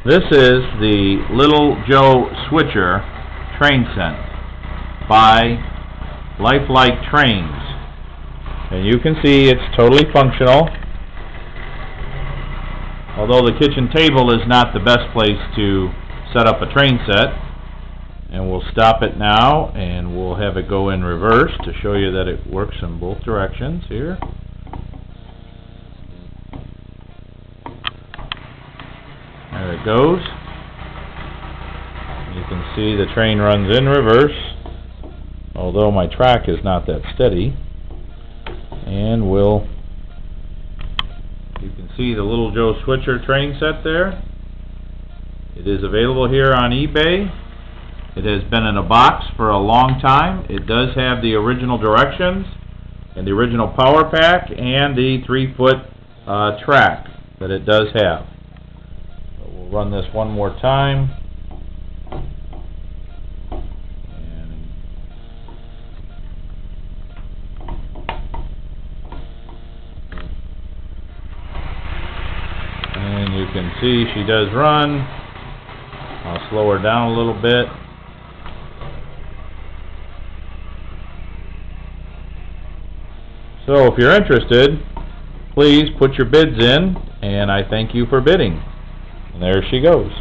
This is the Little Joe Switcher train set by Lifelike Trains, and you can see it's totally functional. Although the kitchen table is not the best place to set up a train set. And we'll stop it now and we'll have it go in reverse to show you that it works in both directions here. There it goes. You can see the train runs in reverse, although my track is not that steady. And you can see the Little Joe Switcher train set there. It is available here on eBay. It has been in a box for a long time. It does have the original directions and the original power pack and the 3-foot track that it does have. So we'll run this one more time. And you can see she does run. I'll slow her down a little bit. So if you're interested, please put your bids in, and I thank you for bidding. And there she goes.